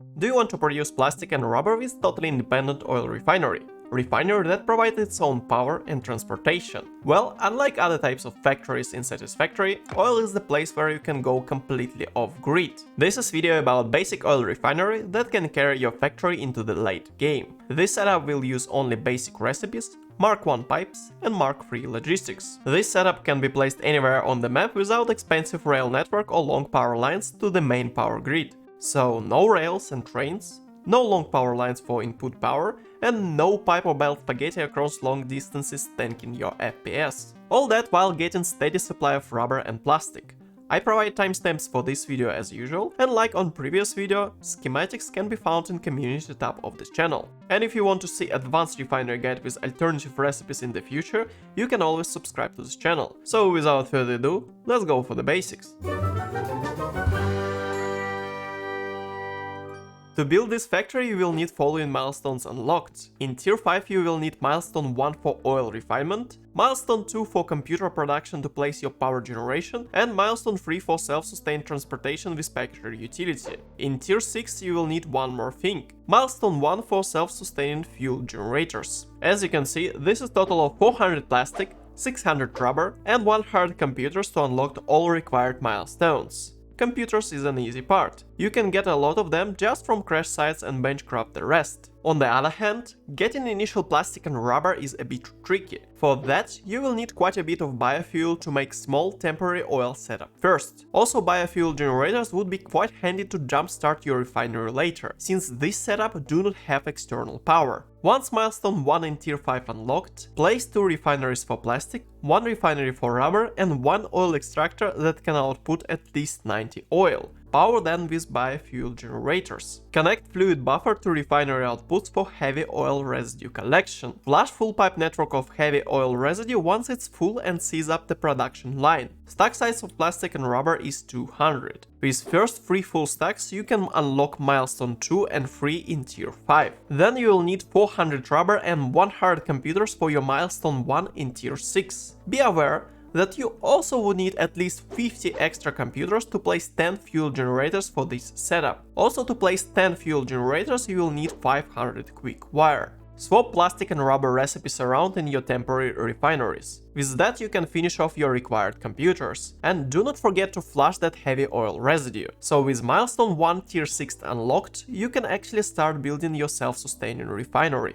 Do you want to produce plastic and rubber with totally independent oil refinery? Refinery that provides its own power and transportation. Well, unlike other types of factories in Satisfactory, oil is the place where you can go completely off-grid. This is video about basic oil refinery that can carry your factory into the late game. This setup will use only basic recipes, Mark I pipes and Mark III logistics. This setup can be placed anywhere on the map without expensive rail network or long power lines to the main power grid. So no rails and trains, no long power lines for input power, and no pipe or belt spaghetti across long distances tanking your FPS. All that while getting steady supply of rubber and plastic. I provide timestamps for this video as usual, and like on previous video, schematics can be found in community tab of this channel. And if you want to see advanced refinery guide with alternative recipes in the future, you can always subscribe to this channel. So without further ado, let's go for the basics. To build this factory you will need following milestones unlocked. In Tier 5 you will need Milestone 1 for oil refinement, Milestone 2 for computer production to place your power generation, and Milestone 3 for self-sustained transportation with package utility. In Tier 6 you will need one more thing, Milestone 1 for self-sustaining fuel generators. As you can see, this is a total of 400 plastic, 600 rubber, and 100 computers to unlock all required milestones. Computers is an easy part. You can get a lot of them just from crash sites and benchcraft the rest. On the other hand, getting initial plastic and rubber is a bit tricky. For that, you will need quite a bit of biofuel to make small temporary oil setup first. Also, biofuel generators would be quite handy to jumpstart your refinery later, since this setup do not have external power. Once Milestone 1 in Tier 5 unlocked, place 2 refineries for plastic, 1 refinery for rubber, and 1 oil extractor that can output at least 90 oil. Power them with biofuel generators. Connect fluid buffer to refinery outputs for heavy oil residue collection. Flush full pipe network of heavy oil residue once it's full and seize up the production line. Stack size of plastic and rubber is 200. With first 3 full stacks you can unlock Milestone 2 and 3 in Tier 5. Then you will need 400 rubber and 100 computers for your Milestone 1 in Tier 6. Be aware that you also would need at least 50 extra computers to place 10 fuel generators for this setup. Also, to place 10 fuel generators you will need 500 quick wire. Swap plastic and rubber recipes around in your temporary refineries. With that you can finish off your required computers. And do not forget to flush that heavy oil residue. So with Milestone 1 Tier 6 unlocked, you can actually start building your self-sustaining refinery.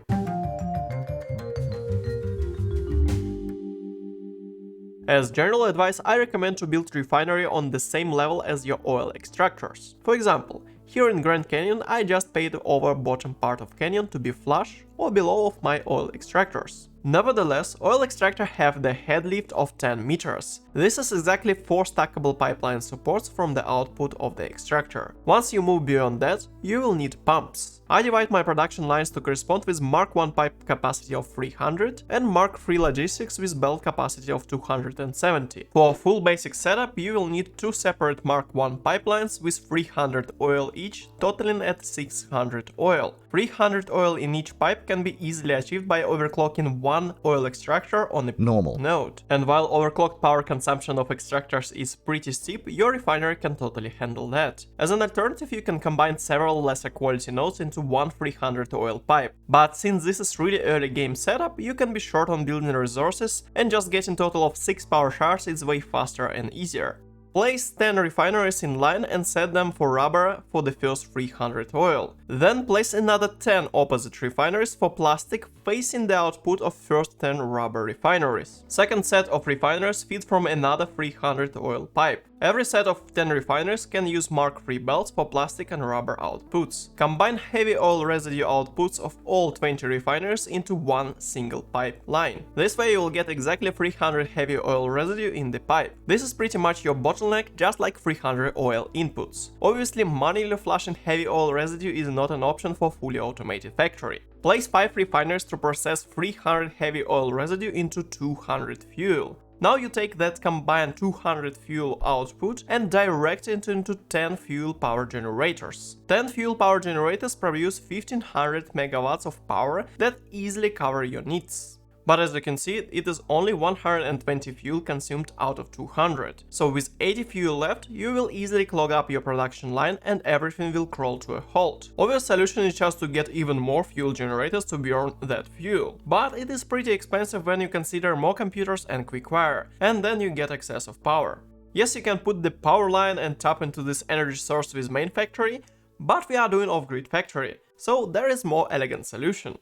As general advice, I recommend to build refinery on the same level as your oil extractors. For example, here in Grand Canyon I just paid over bottom part of canyon to be flush or below of my oil extractors. Nevertheless, oil extractor have the head lift of 10 meters. This is exactly 4 stackable pipeline supports from the output of the extractor. Once you move beyond that, you will need pumps. I divide my production lines to correspond with Mark I pipe capacity of 300 and Mark III logistics with belt capacity of 270. For a full basic setup, you will need 2 separate Mark I pipelines with 300 oil each, totaling at 600 oil. 300 oil in each pipe can be easily achieved by overclocking one oil extractor on a normal node. And while overclocked power consumption of extractors is pretty steep, your refinery can totally handle that. As an alternative, you can combine several lesser quality nodes into one 300 oil pipe. But since this is really early game setup, you can be short on building resources, and just getting total of 6 power shards is way faster and easier. Place 10 refineries in line and set them for rubber for the first 300 oil. Then place another 10 opposite refineries for plastic facing the output of first 10 rubber refineries. Second set of refineries feed from another 300 oil pipe. Every set of 10 refineries can use Mark III belts for plastic and rubber outputs. Combine heavy oil residue outputs of all 20 refineries into one single pipeline. This way you will get exactly 300 heavy oil residue in the pipe. This is pretty much your bottleneck, just like 300 oil inputs. Obviously, manually flushing heavy oil residue is not an option for fully automated factory. Place 5 refineries to process 300 heavy oil residue into 200 fuel. Now you take that combined 200 fuel output and direct it into 10 fuel power generators. 10 fuel power generators produce 1500 megawatts of power that easily cover your needs. But as you can see, it is only 120 fuel consumed out of 200. So with 80 fuel left, you will easily clog up your production line and everything will crawl to a halt. Obvious solution is just to get even more fuel generators to burn that fuel. But it is pretty expensive when you consider more computers and quick wire, and then you get excess of power. Yes, you can put the power line and tap into this energy source with main factory, but we are doing off-grid factory, so there is more elegant solution.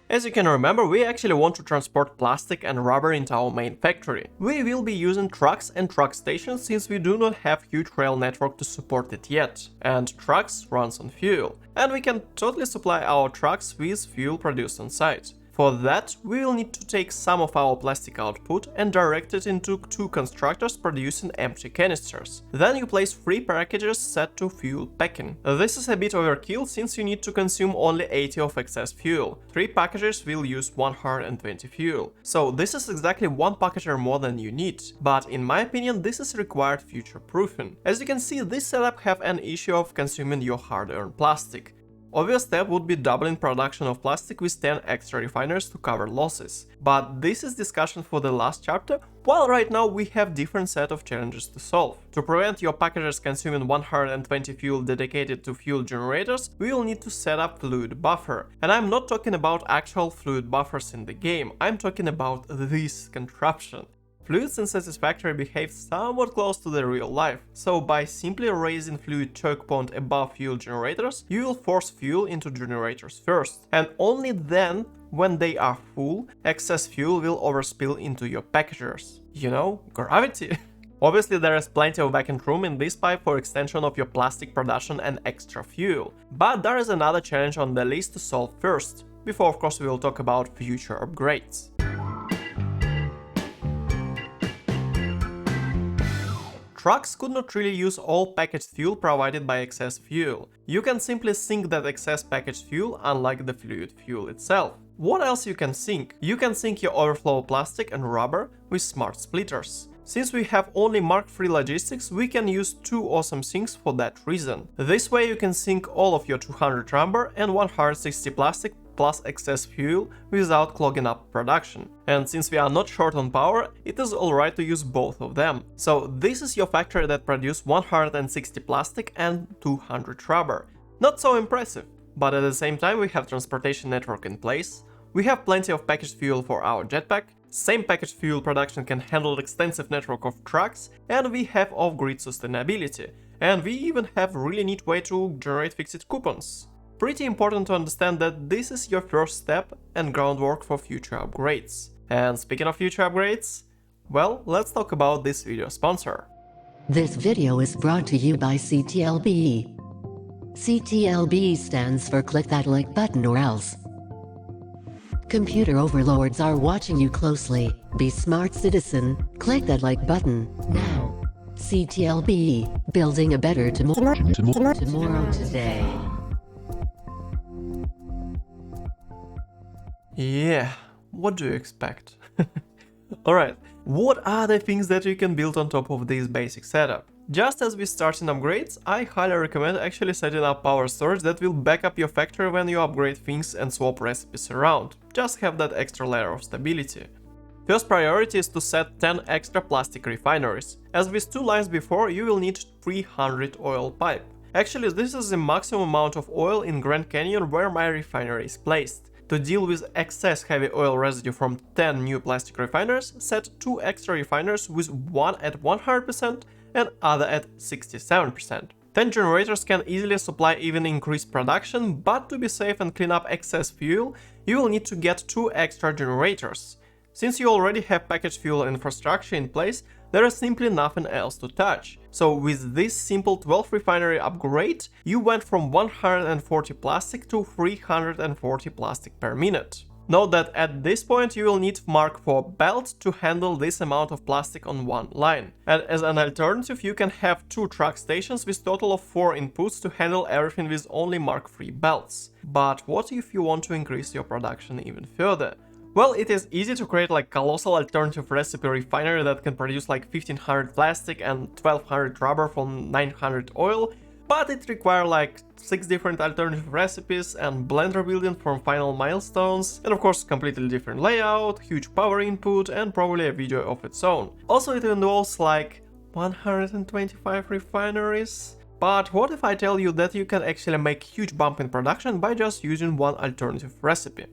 As you can remember, we actually want to transport plastic and rubber into our main factory. We will be using trucks and truck stations since we do not have huge rail network to support it yet, and trucks runs on fuel, and we can totally supply our trucks with fuel produced on site. For that, we will need to take some of our plastic output and direct it into 2 constructors producing empty canisters. Then you place 3 packages set to fuel packing. This is a bit overkill since you need to consume only 80 of excess fuel. 3 packages will use 120 fuel. So this is exactly 1 packager more than you need. But in my opinion, this is required future-proofing. As you can see, this setup have an issue of consuming your hard-earned plastic. Obvious step would be doubling production of plastic with 10 extra refiners to cover losses. But this is discussion for the last chapter, while right now we have different set of challenges to solve. To prevent your packagers consuming 120 fuel dedicated to fuel generators, we will need to set up fluid buffer. And I'm not talking about actual fluid buffers in the game, I'm talking about this contraption. Fluids in Satisfactory behave somewhat close to the real life, so by simply raising fluid choke point above fuel generators, you will force fuel into generators first, and only then, when they are full, excess fuel will overspill into your packagers. You know, gravity! Obviously there is plenty of vacant room in this pipe for extension of your plastic production and extra fuel, but there is another challenge on the list to solve first, before of course we will talk about future upgrades. Trucks could not really use all packaged fuel provided by excess fuel. You can simply sink that excess packaged fuel, unlike the fluid fuel itself. What else you can sink? You can sink your overflow plastic and rubber with smart splitters. Since we have only Mark III logistics, we can use 2 awesome sinks for that reason. This way you can sink all of your 200 rubber and 160 plastic plus excess fuel without clogging up production. And since we are not short on power, it is alright to use both of them. So this is your factory that produces 160 plastic and 200 rubber. Not so impressive, but at the same time we have transportation network in place, we have plenty of packaged fuel for our jetpack, same packaged fuel production can handle extensive network of trucks, and we have off-grid sustainability, and we even have really neat way to generate fixed coupons. Pretty important to understand that this is your first step and groundwork for future upgrades. And speaking of future upgrades, well, let's talk about this video sponsor. This video is brought to you by CTLB. CTLB stands for click that like button or else. Computer overlords are watching you closely. Be smart citizen, click that like button now. CTLB, building a better tomorrow today. Yeah, what do you expect? Alright, what are the things that you can build on top of this basic setup? Just as we start in upgrades, I highly recommend actually setting up power storage that will back up your factory when you upgrade things and swap recipes around. Just have that extra layer of stability. First priority is to set 10 extra plastic refineries. As with 2 lines before, you will need 300 oil pipe. Actually, this is the maximum amount of oil in Grand Canyon where my refinery is placed. To deal with excess heavy oil residue from 10 new plastic refiners, set 2 extra refiners with one at 100% and other at 67%. 10 generators can easily supply even increased production, but to be safe and clean up excess fuel, you will need to get 2 extra generators. Since you already have packaged fuel infrastructure in place, there is simply nothing else to touch. So with this simple 12 refinery upgrade, you went from 140 plastic to 340 plastic per minute. Note that at this point you will need Mark IV belt to handle this amount of plastic on one line. And as an alternative, you can have 2 truck stations with total of 4 inputs to handle everything with only Mark III belts. But what if you want to increase your production even further? Well, it is easy to create like colossal alternative recipe refinery that can produce like 1500 plastic and 1200 rubber from 900 oil, but it requires like 6 different alternative recipes and blender building from final milestones, and of course completely different layout, huge power input, and probably a video of its own. Also it involves like 125 refineries. But what if I tell you that you can actually make huge bump in production by just using one alternative recipe?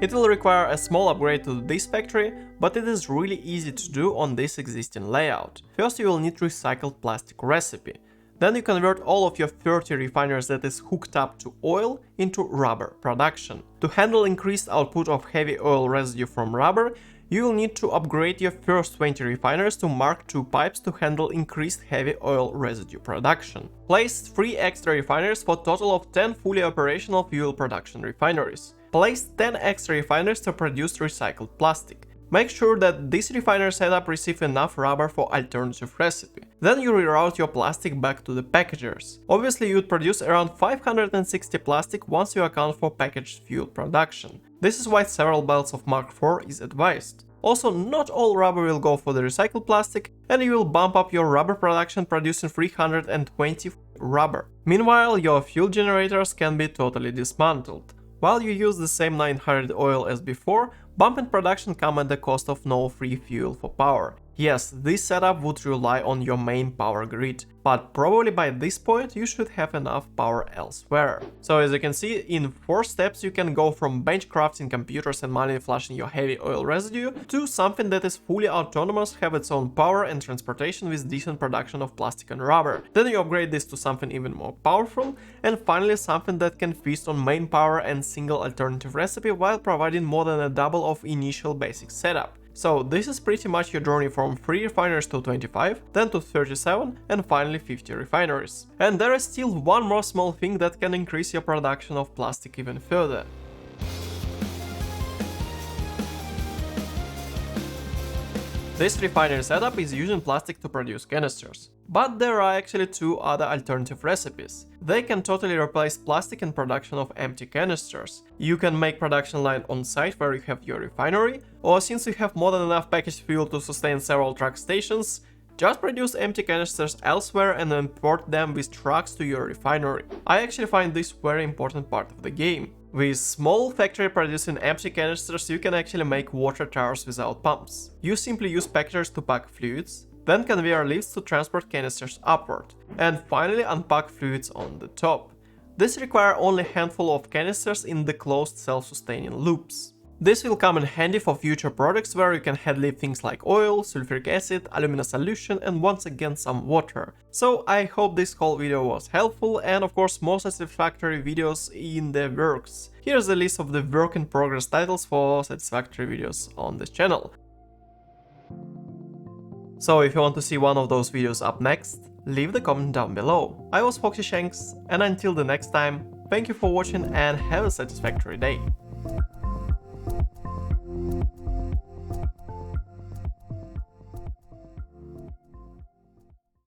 It will require a small upgrade to this factory, but it is really easy to do on this existing layout. First you will need recycled plastic recipe. Then you convert all of your 30 refineries that is hooked up to oil into rubber production. To handle increased output of heavy oil residue from rubber, you will need to upgrade your first 20 refineries to Mark II pipes to handle increased heavy oil residue production. Place 3 extra refineries for a total of 10 fully operational fuel production refineries. Place 10 extra refineries to produce recycled plastic. Make sure that this refinery setup receives enough rubber for alternative recipe. Then you reroute your plastic back to the packagers. Obviously you would produce around 560 plastic once you account for packaged fuel production. This is why several belts of Mark IV is advised. Also, not all rubber will go for the recycled plastic, and you will bump up your rubber production producing 320 rubber. Meanwhile, your fuel generators can be totally dismantled. While you use the same 900 oil as before, bump in production come at the cost of no free fuel for power. Yes, this setup would rely on your main power grid, but probably by this point you should have enough power elsewhere. So as you can see, in 4 steps you can go from bench crafting computers and manually flushing your heavy oil residue to something that is fully autonomous, have its own power and transportation with decent production of plastic and rubber. Then you upgrade this to something even more powerful, and finally something that can feast on main power and single alternative recipe while providing more than a double of initial basic setup. So this is pretty much your journey from 3 refineries to 25, then to 37 and finally 50 refineries. And there is still one more small thing that can increase your production of plastic even further. This refinery setup is using plastic to produce canisters. But there are actually 2 other alternative recipes. They can totally replace plastic in production of empty canisters. You can make production line on site where you have your refinery, or since you have more than enough packaged fuel to sustain several truck stations, just produce empty canisters elsewhere and import them with trucks to your refinery. I actually find this very important part of the game. With small factory producing empty canisters, you can actually make water towers without pumps. You simply use packers to pack fluids, then conveyor lifts to transport canisters upward, and finally unpack fluids on the top. This requires only a handful of canisters in the closed self-sustaining loops. This will come in handy for future products where you can head lift things like oil, sulfuric acid, alumina solution and once again some water. So I hope this whole video was helpful, and of course more Satisfactory videos in the works. Here's a list of the work in progress titles for Satisfactory videos on this channel. So if you want to see one of those videos up next, leave the comment down below. I was Foxy Shanks, and until the next time, thank you for watching and have a satisfactory day.